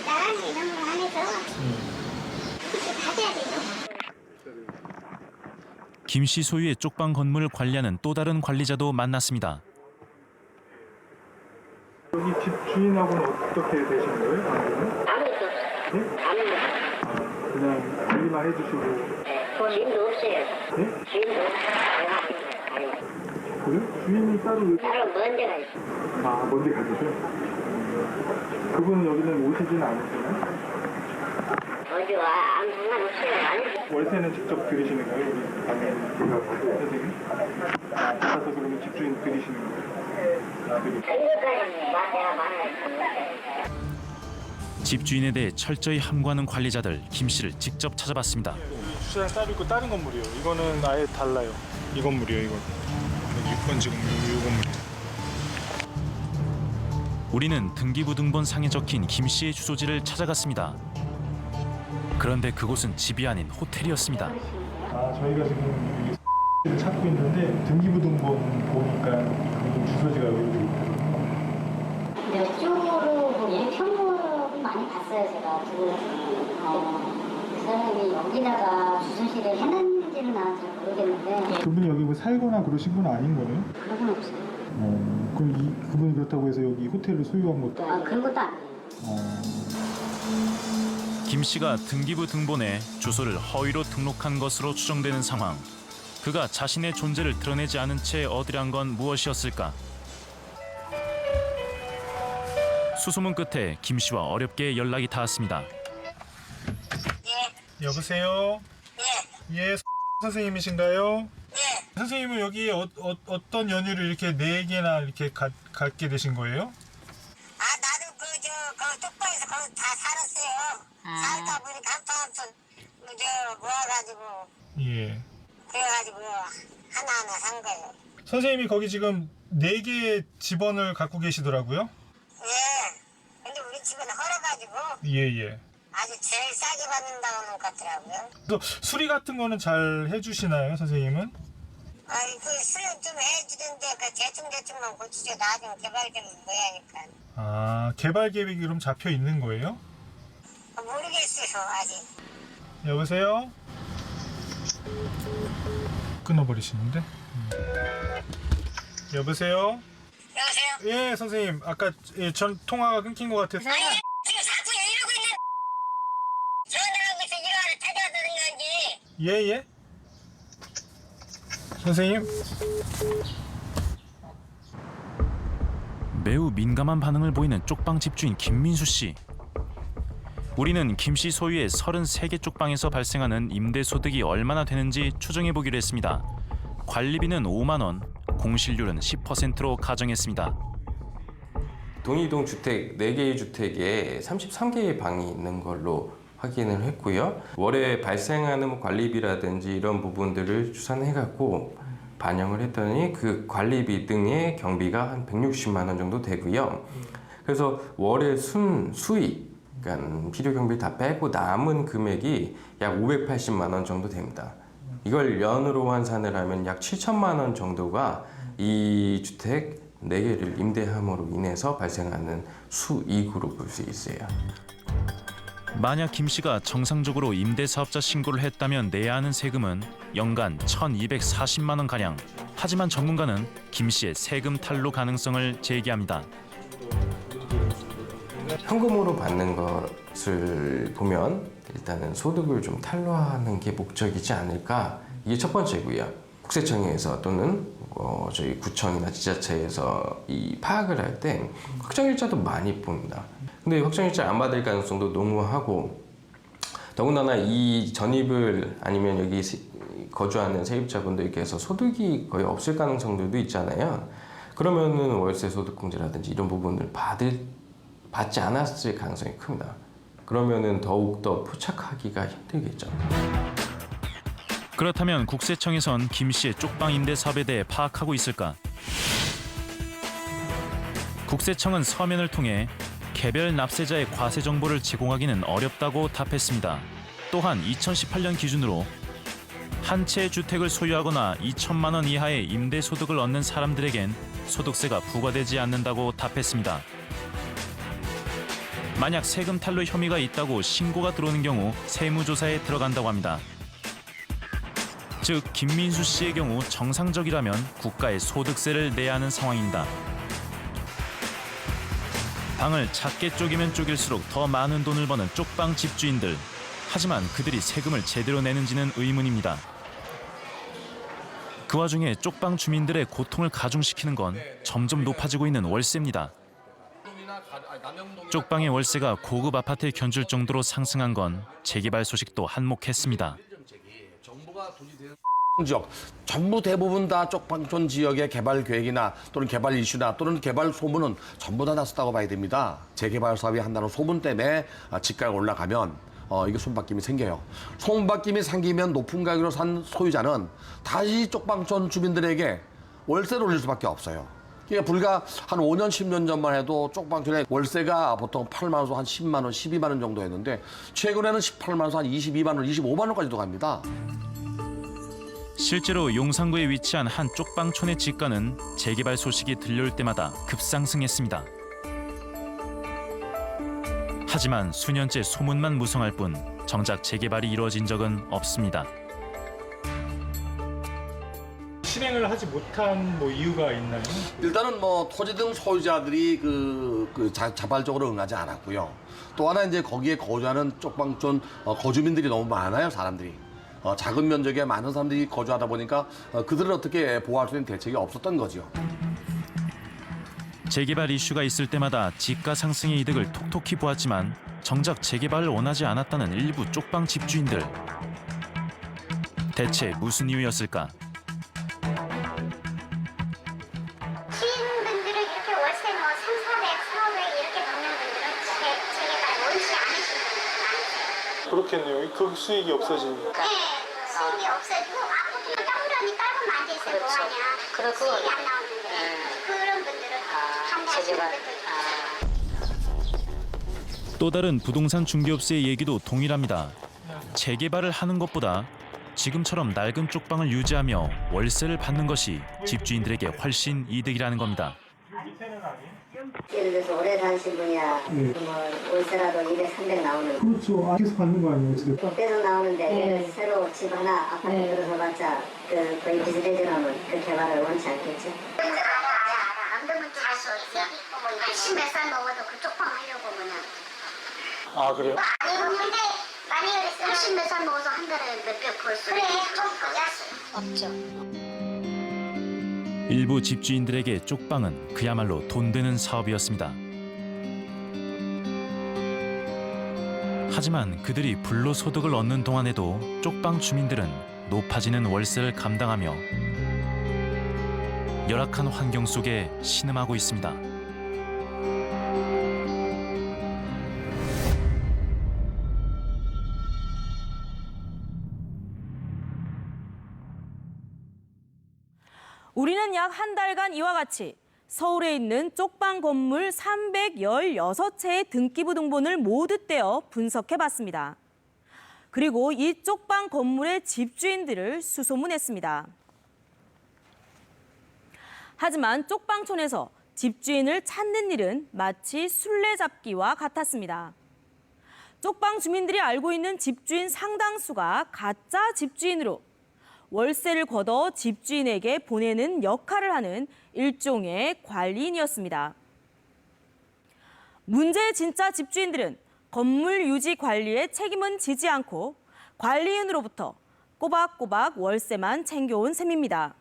나가는 이런 거 안 해서 그렇게 받아야 돼요. 김 씨 소유의 쪽방 건물을 관리하는 또 다른 관리자도 만났습니다. 여기 집 주인하고는 어떻게 되시는 거예요? 아무것도 네? 아무것도 그냥 관리만 해주시고. 주인도 없어요. 네? 주인도 없어요. 그래요? 주인이 따로 먼 데가 있어. 먼 데 가시죠? 그분은 여기는 오시지는 않으시나요? 어디 와 아무 상관없어요. 월세는 직접 드리시는 거예요? 우리 방에 선생님? 가서 그러면 집주인 드리시는 거예요? 그것까지는 내가 말할 집주인에 대해 철저히 함구하는 관리자들 김 씨를 직접 찾아봤습니다. 주차장 따로 있고 다른 건물이요. 이거는 아예 달라요. 이 건물이요, 이건. 여기 6번지 건물, 이 건물이요. 우리는 등기부 등본상에 적힌 김 씨의 주소지를 찾아갔습니다. 그런데 그곳은 집이 아닌 호텔이었습니다. 저희가 지금 여기 찾고 있는데 등기부 등본 보니까 그 주소지가 여기 있더라고요. 근데 이쪽으로 일평으로 많이 봤어요, 제가. 그 사람이 여기다가 주소지를 해놨는지는 나는 잘 모르겠는데. 그분이 여기 뭐 살거나 그러신 분 아닌 거네요? 그런 건 없어요. 그럼 그분이 그렇다고 해서 여기 호텔을 소유한 것도? 그런 것도 아니에요. 김 씨가 등기부 등본에 주소를 허위로 등록한 것으로 추정되는 상황. 그가 자신의 존재를 드러내지 않은 채 얻으려한 건 무엇이었을까? 수소문 끝에 김 씨와 어렵게 연락이 닿았습니다. 여보세요? 예, 선생님이신가요? 선생님은 여기 어떤 연유를 이렇게 4개나 이렇게 갖게 되신 거예요? 나도 그 쪽방에서 거기 다 살았어요. 살다 보니까 한푼 모아가지고. 예. 그래가지고 하나하나 산 거예요. 선생님이 거기 지금 4개의 집원을 갖고 계시더라고요? 예. 근데 우리 집은 헐어가지고 예. 아주 제일 싸게 받는다고 하는 것 같더라고요. 또 수리 같은 거는 잘 해주시나요, 선생님은? 그 수리 좀 해주던데 그 대충만 고치죠. 나중에 개발 계획이 뭐야니까. 개발 계획이 그럼 잡혀 있는 거예요? 모르겠어요, 아직. 여보세요? 끊어버리시는데. 여보세요? 예, 선생님. 아까 전 통화가 끊긴 것 같아서. 지금 자꾸 이러고 있는 전화하고 있어. 이거 하나 찾아드는 건지. 예. 선생님? 매우 민감한 반응을 보이는 쪽방 집주인 김민수 씨. 우리는 김 씨 소유의 33개 쪽방에서 발생하는 임대 소득이 얼마나 되는지 추정해 보기로 했습니다. 관리비는 5만 원, 공실률은 10%로 가정했습니다. 동이동 주택 4개의 주택에 33개의 방이 있는 걸로 확인을 했고요. 월에 발생하는 관리비라든지 이런 부분들을 추산해갖고 반영을 했더니 그 관리비 등의 경비가 한 160만 원 정도 되고요. 그래서 월의 수익, 그러니까 필요 경비 다 빼고 남은 금액이 약 580만 원 정도 됩니다. 이걸 연으로 환산을 하면 약 7천만 원 정도가 이 주택 4개를 임대함으로 인해서 발생하는 수익으로 볼 수 있어요. 만약 김 씨가 정상적으로 임대사업자 신고를 했다면 내야 하는 세금은 연간 1,240만 원 가량. 하지만 전문가는 김 씨의 세금 탈루 가능성을 제기합니다. 현금으로 받는 것을 보면 일단은 소득을 좀 탈루하는 게 목적이지 않을까. 이게 첫 번째고요. 국세청에서 또는 저희 구청이나 지자체에서 이 파악을 할 때 확정일자도 많이 봅니다. 근데 확정일자 안 받을 가능성도 농후하고, 더군다나 이 전입을 아니면 여기 거주하는 세입자분들께서 소득이 거의 없을 가능성들도 있잖아요. 그러면은 월세 소득공제라든지 이런 부분을 받지 않았을 가능성이 큽니다. 그러면은 더욱더 포착하기가 힘들겠죠. 그렇다면 국세청에선 김 씨의 쪽방 임대 사업에 대해 파악하고 있을까? 국세청은 서면을 통해 개별 납세자의 과세 정보를 제공하기는 어렵다고 답했습니다. 또한 2018년 기준으로 한 채의 주택을 소유하거나 2천만 원 이하의 임대 소득을 얻는 사람들에겐 소득세가 부과되지 않는다고 답했습니다. 만약 세금 탈루 혐의가 있다고 신고가 들어오는 경우 세무조사에 들어간다고 합니다. 즉 김민수 씨의 경우 정상적이라면 국가에 소득세를 내야 하는 상황입니다. 방을 작게 쪼개면 쪼갤수록 더 많은 돈을 버는 쪽방 집주인들. 하지만 그들이 세금을 제대로 내는지는 의문입니다. 그 와중에 쪽방 주민들의 고통을 가중시키는 건 점점 높아지고 있는 월세입니다. 쪽방의 월세가 고급 아파트에 견줄 정도로 상승한 건 재개발 소식도 한몫했습니다. 지역 전부 대부분 다 쪽방촌 지역의 개발 계획이나 또는 개발 이슈나 또는 개발 소문은 전부 다 났었다고 봐야 됩니다. 재개발 사업이 한다는 소문 때문에 집가가 올라가면 이게 손바뀜이 생겨요. 손바뀜이 생기면 높은 가격으로 산 소유자는 다시 쪽방촌 주민들에게 월세를 올릴 수밖에 없어요. 그러니까 불과 한 5년, 10년 전만 해도 쪽방촌의 월세가 보통 8만 원에서 한 10만 원, 12만 원 정도였는데 최근에는 18만 원에서 한 22만 원, 25만 원까지도 갑니다. 실제로 용산구에 위치한 한 쪽방촌의 집가는 재개발 소식이 들려올 때마다 급상승했습니다. 하지만 수년째 소문만 무성할 뿐 정작 재개발이 이루어진 적은 없습니다. 실행을 하지 못한 이유가 있나요? 일단은 토지 등 소유자들이 자발적으로 응하지 않았고요. 또 하나 이제 거기에 거주하는 쪽방촌 거주민들이 너무 많아요, 사람들이. 작은 면적에 많은 사람들이 거주하다 보니까 그들을 어떻게 보호할 수 있는 대책이 없었던 거죠. 재개발 이슈가 있을 때마다 집가 상승의 이득을 톡톡히 보았지만 정작 재개발을 원하지 않았다는 일부 쪽방 집주인들. 대체 무슨 이유였을까? 시민분들은 이렇게 월세 3, 400, 400 이렇게 받는 분들은 재개발 원치 않으신 분들 많으세요. 그렇겠네요. 그 수익이 없어지니까. 네, 수익이 없어지고 아파트만 땅으로 깔고 앉아있어요. 뭐하냐. 그렇고 수익이 안 나오는데 그런 분들은 재개발. 또 다른 부동산 중개업소의 얘기도 동일합니다. 재개발을 하는 것보다 지금처럼 낡은 쪽방을 유지하며 월세를 받는 것이 집주인들에게 훨씬 이득이라는 겁니다. 예를 들어서 오래 사신 분이야 뭐 월세라도 200, 300 나오는 그렇죠. 계속 받는 거 아니에요 지금? 계속 나오는데 새로 집 하나 아파트 들어서봤자 거의 비슷해지면 그 개발을 원치 않겠죠. 안 되면 좀 할 수 없어. 80몇 살 먹어도 그쪽 방 하려고 그냥. 아 그래요? 많이 먹는데 많이 그랬어요. 80몇 살 먹어서 한 달에 몇백 벌 수. 그래 좀 없죠. 일부 집주인들에게 쪽방은 그야말로 돈 되는 사업이었습니다. 하지만 그들이 불로소득을 얻는 동안에도 쪽방 주민들은 높아지는 월세를 감당하며 열악한 환경 속에 신음하고 있습니다. 우리는 약 한 달간 이와 같이 서울에 있는 쪽방 건물 316채의 등기부 등본을 모두 떼어 분석해봤습니다. 그리고 이 쪽방 건물의 집주인들을 수소문했습니다. 하지만 쪽방촌에서 집주인을 찾는 일은 마치 술래잡기와 같았습니다. 쪽방 주민들이 알고 있는 집주인 상당수가 가짜 집주인으로 월세를 걷어 집주인에게 보내는 역할을 하는 일종의 관리인이었습니다. 문제의 진짜 집주인들은 건물 유지 관리에 책임은 지지 않고 관리인으로부터 꼬박꼬박 월세만 챙겨온 셈입니다.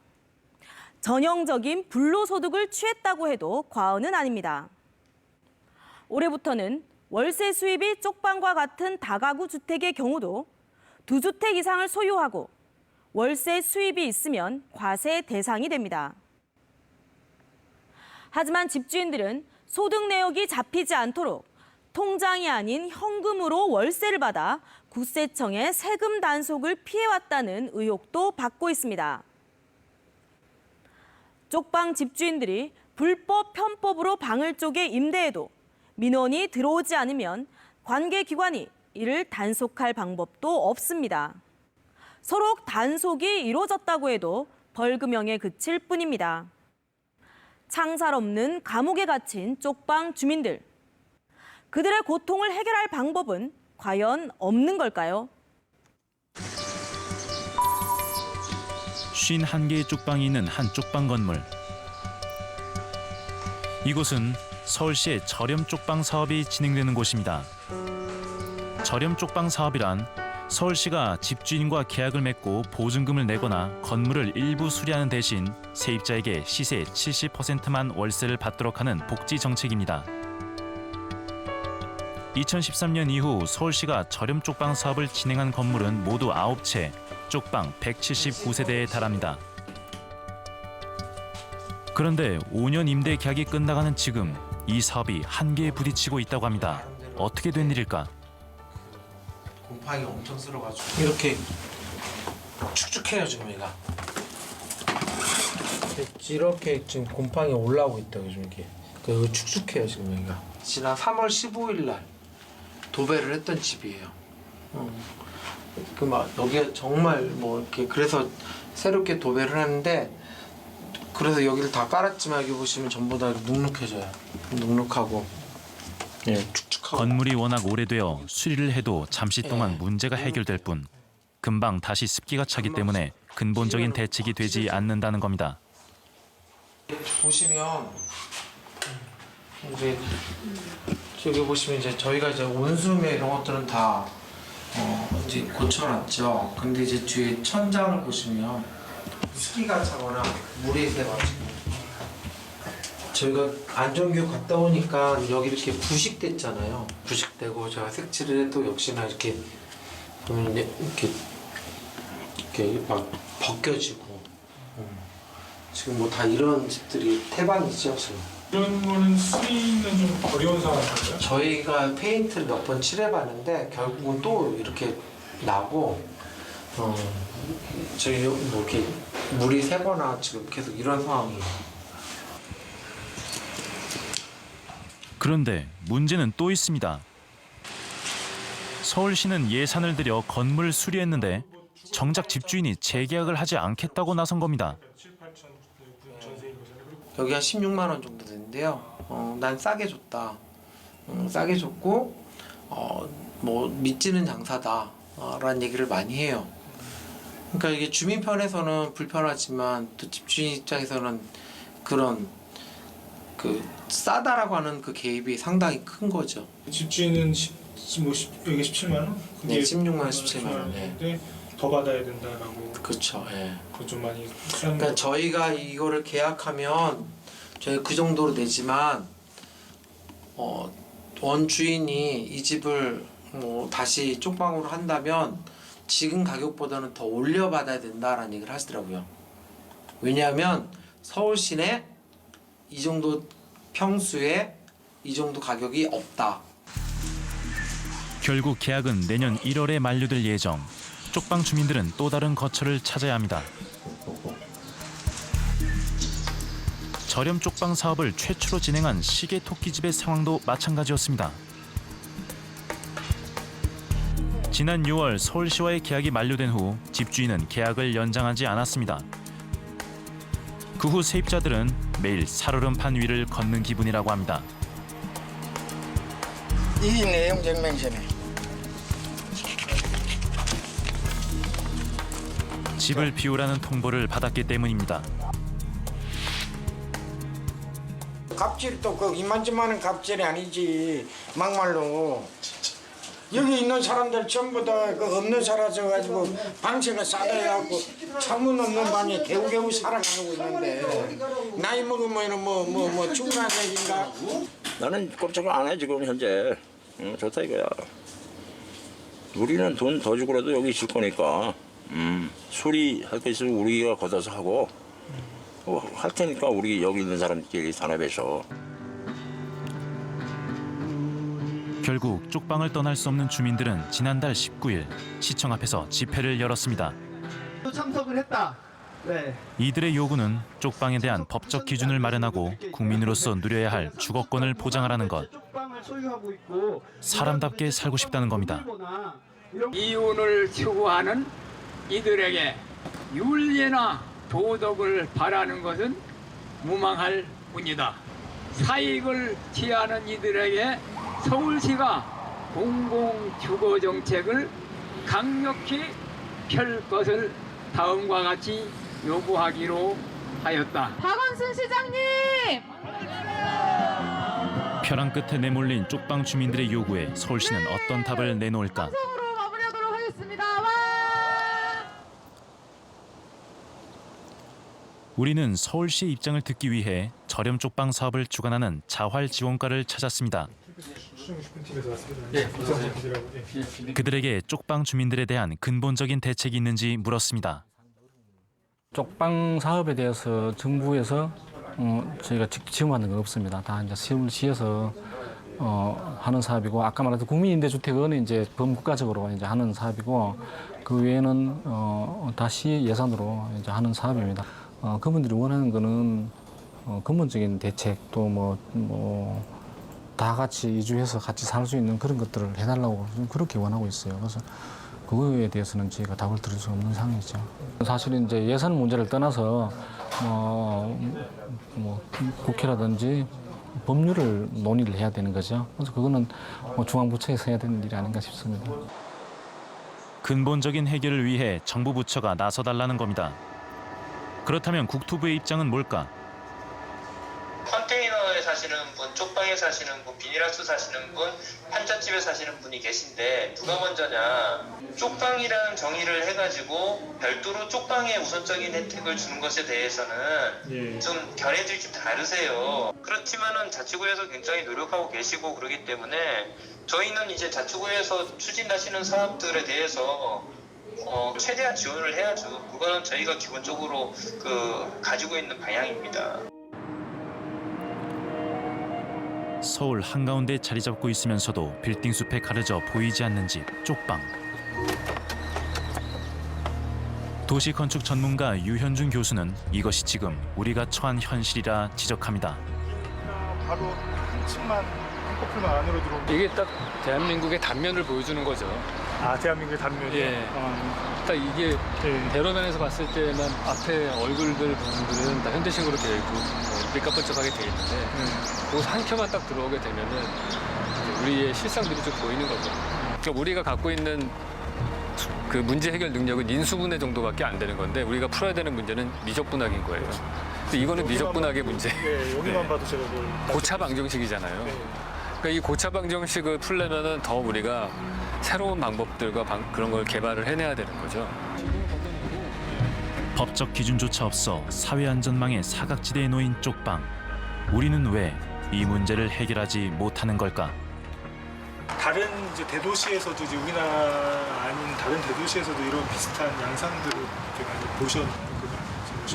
전형적인 불로소득을 취했다고 해도 과언은 아닙니다. 올해부터는 월세 수입이 쪽방과 같은 다가구 주택의 경우도 2주택 이상을 소유하고 월세 수입이 있으면 과세 대상이 됩니다. 하지만 집주인들은 소득 내역이 잡히지 않도록 통장이 아닌 현금으로 월세를 받아 국세청의 세금 단속을 피해왔다는 의혹도 받고 있습니다. 쪽방 집주인들이 불법 편법으로 방을 쪼개 임대해도 민원이 들어오지 않으면 관계기관이 이를 단속할 방법도 없습니다. 서로 단속이 이루어졌다고 해도 벌금형에 그칠 뿐입니다. 창살 없는 감옥에 갇힌 쪽방 주민들. 그들의 고통을 해결할 방법은 과연 없는 걸까요? 51개의 쪽방이 있는 한 쪽방 건물. 이곳은 서울시의 저렴 쪽방 사업이 진행되는 곳입니다. 저렴 쪽방 사업이란 서울시가 집주인과 계약을 맺고 보증금을 내거나 건물을 일부 수리하는 대신 세입자에게 시세 70%만 월세를 받도록 하는 복지 정책입니다. 2013년 이후 서울시가 저렴 쪽방 사업을 진행한 건물은 모두 9채, 쪽방 179세대에 달합니다. 그런데 5년 임대 계약이 끝나가는 지금 이 사업이 한계에 부딪히고 있다고 합니다. 어떻게 된 일일까? 곰팡이 엄청 쓸어가지고 이렇게 축축해요 지금 얘가. 이렇게 지금 곰팡이 올라오고 있다 요즘 이게. 그 축축해요 지금 여기가. 지난 3월 15일 날 도배를 했던 집이에요. 그 막 여기 정말 뭐 이렇게 그래서 새롭게 도배를 했는데 그래서 여기를 다 깔았지만 여기 보시면 전부 다 눅눅해져요. 눅눅하고. 예, 축축하고. 건물이 워낙 오래되어 수리를 해도 잠시 동안 문제가 해결될 뿐 금방 다시 습기가 차기 때문에 근본적인 대책이 되지 않는다는 겁니다. 보시면 이제 저기 보시면 이제 저희가 이제 온수매 이런 것들은 다 이제 고쳐놨죠. 근데 이제 뒤에 천장을 보시면 습기가 차거나 물이 새가지고 저희가 안전교육 갔다 오니까 여기 이렇게 부식됐잖아요. 부식되고 제가 색칠을 해도 역시나 이렇게 보면 이렇게 막 벗겨지고 지금 뭐 다 이런 집들이 태반이죠 지금. 이런 거는 수리는 좀 어려운 상황인가요? 저희가 페인트를 몇 번 칠해봤는데 결국은 또 이렇게 나고 저희 뭐 이렇게 물이 새거나 지금 계속 이런 상황이에요. 그런데 문제는 또 있습니다. 서울시는 예산을 들여 건물을 수리했는데 정작 집주인이 재계약을 하지 않겠다고 나선 겁니다. 여기 한 16만 원 정도 되는데요. 난 싸게 줬다. 싸게 줬고 뭐 믿지는 장사다. 라는 얘기를 많이 해요. 그러니까 이게 주민 편에서는 불편하지만 또 집주인 입장에서는 그런 그 싸다라고 하는 그 개입이 상당히 큰 거죠. 집주인은 여기 17만 원? 네, 16만 원, 17만 원. 근데 더 받아야 된다라고. 그렇죠. 예. 그거 좀 많이. 그러니까 저희가 이거를 계약하면 저희 그 정도로 내지만 원주인이 이 집을 뭐 다시 쪽방으로 한다면 지금 가격보다는 더 올려 받아야 된다라는 얘기를 하시더라고요. 왜냐하면 서울 시내 이 정도 평수에 이 정도 가격이 없다. 결국 계약은 내년 1월에 만료될 예정. 쪽방 주민들은 또 다른 거처를 찾아야 합니다. 저렴 쪽방 사업을 최초로 진행한 시계 토끼집의 상황도 마찬가지였습니다. 지난 6월 서울시와의 계약이 만료된 후 집주인은 계약을 연장하지 않았습니다. 그 후 세입자들은 매일 살얼음판 위를 걷는 기분이라고 합니다. 이 내용 증명서네. 집을 비우라는 통보를 받았기 때문입니다. 갑질도 그 이만저만한 갑질이 아니지. 막말로 여기 있는 사람들 전부 다 그 없는 사라져 가지고 방세가 싸다 해갖고 창문 없는 방에 개우개우 살아가고 있는데 나이 먹으면 뭐 죽으라는 얘기인가? 나는 꼼짝을 안 해 지금 현재. 좋다 이거야. 우리는 돈 더 주고라도 여기 있을 거니까 수리할 거 있으면 우리가 걷어서 하고 할 테니까 우리 여기 있는 사람들끼리 단합해서. 결국 쪽방을 떠날 수 없는 주민들은 지난달 19일 시청 앞에서 집회를 열었습니다. 참석을 했다. 네. 이들의 요구는 쪽방에 대한 법적 기준을 마련하고 국민으로서 누려야 할 주거권을 보장하라는 것. 사람답게 살고 싶다는 겁니다. 이윤을 추구하는 이들에게 윤리나 도덕을 바라는 것은 무망할 뿐이다. 사익을 취하는 이들에게 서울시가 공공주거정책을 강력히 펼 것을 다음과 같이 요구하기로 하였다. 박원순 시장님! 벼랑 끝에 내몰린 쪽방 주민들의 요구에 서울시는 어떤 답을 내놓을까? 방송으로 마무리하도록 하겠습니다. 와! 우리는 서울시의 입장을 듣기 위해 저렴 쪽방 사업을 주관하는 자활지원과를 찾았습니다. 그들에게 쪽방 주민들에 대한 근본적인 대책이 있는지 물었습니다. 쪽방 사업에 대해서 정부에서 저희가 지원하는 건 없습니다. 다 이제 서울시에서 하는 사업이고, 아까 말했던 국민임대주택은 이제 범국가적으로 이제 하는 사업이고, 그 외에는 다시 예산으로 이제 하는 사업입니다. 그분들이 원하는 거는 근본적인 대책, 또 다 같이 이주해서 같이 살 수 있는 그런 것들을 해달라고 그렇게 원하고 있어요. 그래서 그거에 대해서는 저희가 답을 드릴 수 없는 상황이죠. 사실은 이제 예산 문제를 떠나서 국회라든지 법률을 논의를 해야 되는 거죠. 그래서 그거는 중앙부처에서 해야 되는 일이 아닌가 싶습니다. 근본적인 해결을 위해 정부 부처가 나서달라는 겁니다. 그렇다면 국토부의 입장은 뭘까? 컨테이너에 사시는 분, 쪽방에 사시는 분, 비닐하우스 사시는 분, 한잣집에 사시는 분이 계신데 누가 먼저냐? 쪽방이라는 정의를 해가지고 별도로 쪽방에 우선적인 혜택을 주는 것에 대해서는 좀 견해들이 좀 다르세요. 그렇지만은 자치구에서 굉장히 노력하고 계시고 그러기 때문에 저희는 이제 자치구에서 추진하시는 사업들에 대해서 최대한 지원을 해야죠. 그거는 저희가 기본적으로 가지고 있는 방향입니다. 서울 한가운데 자리 잡고 있으면서도 빌딩 숲에 가려져 보이지 않는 집, 쪽방. 도시건축 전문가 유현준 교수는 이것이 지금 우리가 처한 현실이라 지적합니다. 바로 한 층만, 한 커플만 안으로 들어오면 이게 딱 대한민국의 단면을 보여주는 거죠. 대한민국의 다른 면이요? 예. 딱 이게 대로변에서 봤을 때는 앞에 얼굴들 부분들은 다 현대식으로 되어 있고 밀가번쩍하게 되어 있는데 그 한 켜만 딱 들어오게 되면은 이제 우리의 실상들이 좀 보이는 거죠. 그러니까 우리가 갖고 있는 그 문제 해결 능력은 인수분해 정도밖에 안 되는 건데 우리가 풀어야 되는 문제는 미적분학인 거예요. 근데 이거는 미적분학의 문제. 네, 여기만 봐도 제가 뭘 고차 방정식이잖아요. 그러니까 이 고차 방정식을 풀려면은 더 우리가 새로운 방법들과 그런 걸 개발을 해내야 되는 거죠. 법적 기준조차 없어 사회안전망의 사각지대에 놓인 쪽방. 우리는 왜 이 문제를 해결하지 못하는 걸까? 다른 이제 대도시에서도 이제 우리나라 아닌 다른 대도시에서도 이런 비슷한 양상들을 이렇게 많이 보셨나요?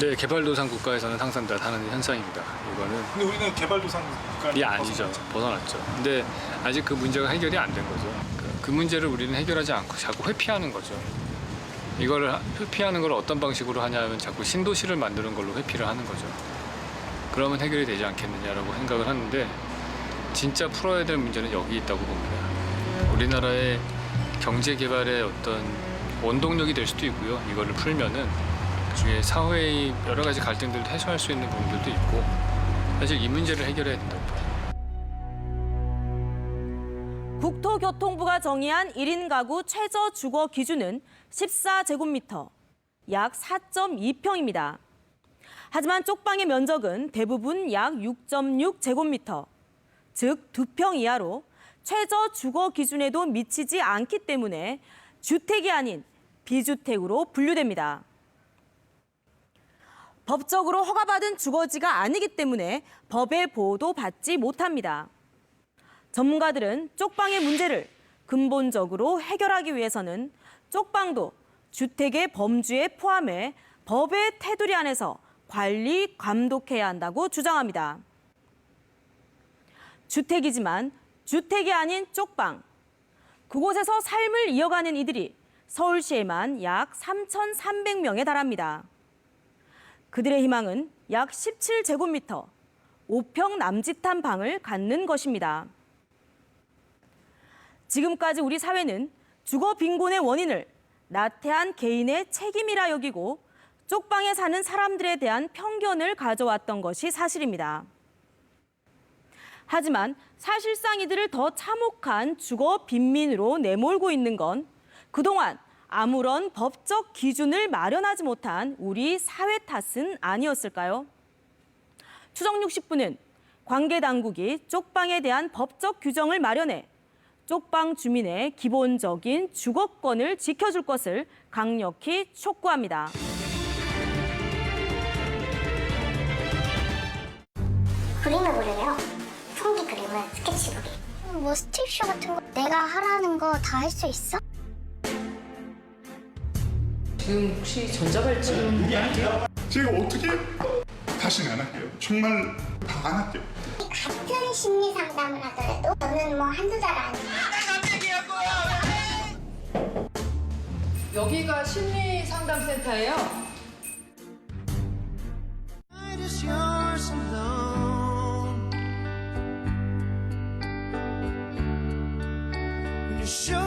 네, 개발도상 국가에서는 항상 나타나는 현상입니다. 이거는. 근데 우리는 개발도상 국가는 아니죠. 벗어났죠. 근데 아직 그 문제가 해결이 안 된 거죠. 그 문제를 우리는 해결하지 않고 자꾸 회피하는 거죠. 이걸 회피하는 걸 어떤 방식으로 하냐면 자꾸 신도시를 만드는 걸로 회피를 하는 거죠. 그러면 해결이 되지 않겠느냐라고 생각을 하는데 진짜 풀어야 될 문제는 여기 있다고 봅니다. 우리나라의 경제 개발의 어떤 원동력이 될 수도 있고요. 이거를 풀면은 나중에 사회의 여러 가지 갈등들도 해소할 수 있는 부분들도 있고 사실 이 문제를 해결해야 된다고 봐요. 국토교통부가 정의한 1인 가구 최저 주거 기준은 14제곱미터, 약 4.2평입니다. 하지만 쪽방의 면적은 대부분 약 6.6제곱미터, 즉 2평 이하로 최저 주거 기준에도 미치지 않기 때문에 주택이 아닌 비주택으로 분류됩니다. 법적으로 허가받은 주거지가 아니기 때문에 법의 보호도 받지 못합니다. 전문가들은 쪽방의 문제를 근본적으로 해결하기 위해서는 쪽방도 주택의 범주에 포함해 법의 테두리 안에서 관리, 감독해야 한다고 주장합니다. 주택이지만 주택이 아닌 쪽방. 그곳에서 삶을 이어가는 이들이 서울시에만 약 3,300명에 달합니다. 그들의 희망은 약 17제곱미터, 5평 남짓한 방을 갖는 것입니다. 지금까지 우리 사회는 주거 빈곤의 원인을 나태한 개인의 책임이라 여기고 쪽방에 사는 사람들에 대한 편견을 가져왔던 것이 사실입니다. 하지만 사실상 이들을 더 참혹한 주거 빈민으로 내몰고 있는 건 그동안 아무런 법적 기준을 마련하지 못한 우리 사회 탓은 아니었을까요? 추정 60분은 관계 당국이 쪽방에 대한 법적 규정을 마련해 쪽방 주민의 기본적인 주거권을 지켜줄 것을 강력히 촉구합니다. 그림을 그려요. 풍기 그림은 스케치북이. 뭐 스틱쇼 같은 거 내가 하라는 거 다 할 수 있어? 지금 혹시 전자발찌 제가 어떻게 다시는 안 할게요. 정말 다 안 할게요. 같은 심리 상담을 하더라도 저는 뭐 한두 달 안 해요. 여기가 심리상담센터예요. Show